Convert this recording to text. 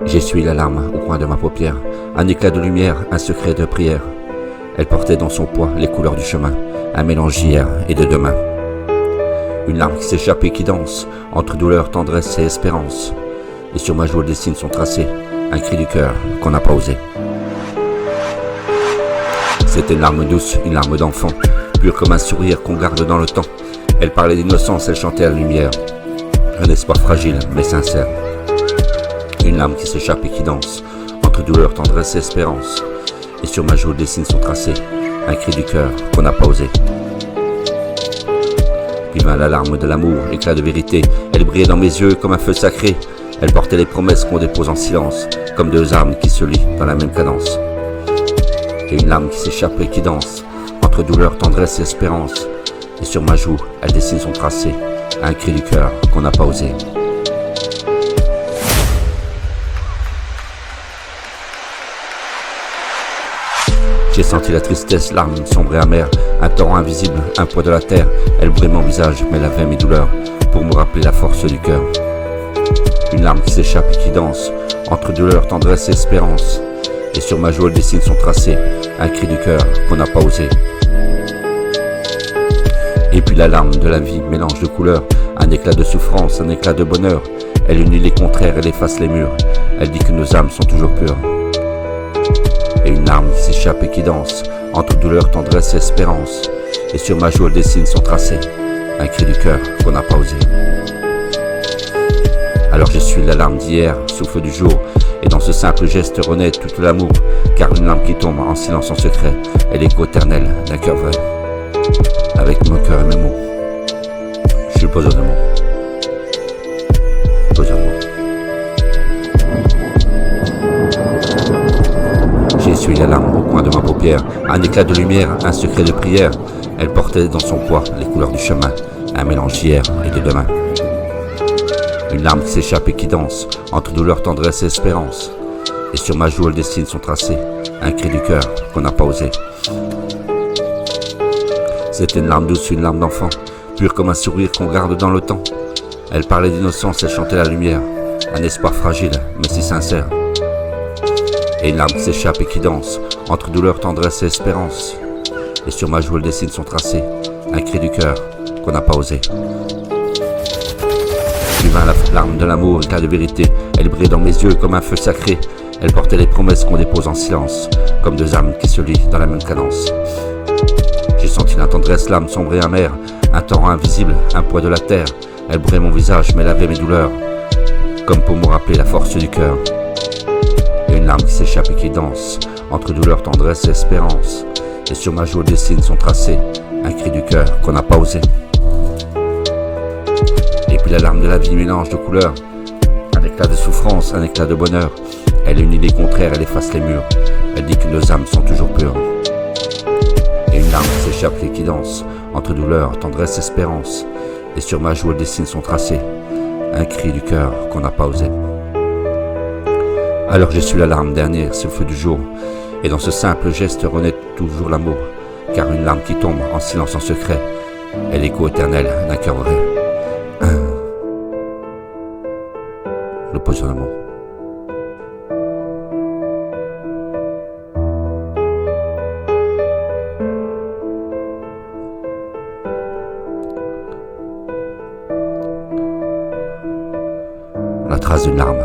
J'essuie la larme au coin de ma paupière, un éclat de lumière, un secret de prière. Elle portait dans son poids les couleurs du chemin, un mélange d'hier et de demain. Une larme qui s'échappe et qui danse, entre douleur, tendresse et espérance. Et sur ma joue elle dessine son tracé, un cri du cœur qu'on n'a pas osé. C'était une larme douce, une larme d'enfant, pure comme un sourire qu'on garde dans le temps. Elle parlait d'innocence, elle chantait à la lumière, un espoir fragile mais sincère. Une larme qui s'échappe et qui danse, entre douleur, tendresse et espérance. Et sur ma joue elle dessine son tracé, un cri du cœur qu'on n'a pas osé. Puis vint la larme de l'amour, éclat de vérité. Elle brillait dans mes yeux comme un feu sacré. Elle portait les promesses qu'on dépose en silence, comme deux âmes qui se lient dans la même cadence. Et une larme qui s'échappe et qui danse, entre douleur, tendresse et espérance. Et sur ma joue, elle dessine son tracé, un cri du cœur qu'on n'a pas osé. J'ai senti la tristesse, larmes sombres et amères, un torrent invisible, un poids de la terre. Elle brûlait mon visage, mais lavait mes douleurs, pour me rappeler la force du cœur. Une larme qui s'échappe et qui danse, entre douleur, tendresse et espérance. Et sur ma joue elle dessine son tracé, un cri du cœur qu'on n'a pas osé. Et puis la larme de la vie, mélange de couleurs, un éclat de souffrance, un éclat de bonheur. Elle unit les contraires, elle efface les murs, elle dit que nos âmes sont toujours pures. Et une larme qui s'échappe et qui danse, entre douleur, tendresse et espérance. Et sur ma joue elle dessine son tracé, un cri du cœur qu'on n'a pas osé. Alors j'essuie la larme d'hier, souffle du jour, et dans ce simple geste renaît tout l'amour, car une larme qui tombe en silence en secret est l'écho éternel d'un cœur vrai. Avec mon cœur et mes mots, je suis le poseur de mots. Poseur de mots. J'ai essuyé la larme au coin de ma paupière, un éclat de lumière, un secret de prière. Elle portait dans son poids les couleurs du chemin, un mélange d'hier et de demain. Une larme qui s'échappe et qui danse, entre douleur, tendresse et espérance. Et sur ma joue elle dessine son tracé, un cri du cœur qu'on n'a pas osé. C'était une larme douce, une larme d'enfant, pure comme un sourire qu'on garde dans le temps. Elle parlait d'innocence, elle chantait la lumière, un espoir fragile mais si sincère. Et une larme qui s'échappe et qui danse, entre douleur, tendresse et espérance. Et sur ma joue elle dessine son tracé, un cri du cœur qu'on n'a pas osé. Puis vint la larme de l'amour, éclat de vérité. Elle brillait dans mes yeux comme un feu sacré. Elle portait les promesses qu'on dépose en silence, comme deux âmes qui se lient dans la même cadence. J'ai senti la tendresse, l'âme sombre et amère, un torrent invisible, un poids de la terre. Elle brûlait mon visage, mais lavait mes douleurs, comme pour me rappeler la force du cœur. Et une larme qui s'échappe et qui danse, entre douleur, tendresse et espérance. Et sur ma joue elle dessine son tracé, un cri du cœur qu'on n'a pas osé. Et puis la larme de la vie, mélange de couleurs, un éclat de souffrance, un éclat de bonheur. Elle unit les contraires, elle efface les murs. Elle dit que nos âmes sont toujours pures. Et une larme qui s'échappe et qui danse, entre douleur, tendresse, espérance. Et sur ma joue elle dessine son tracé, un cri du cœur qu'on n'a pas osé. Alors j'essuie la larme dernière, c'est le feu du jour. Et dans ce simple geste renaît toujours l'amour, car une larme qui tombe en silence en secret est l'écho éternel d'un cœur vrai. Le poseur d'amour. La trace d'une larme.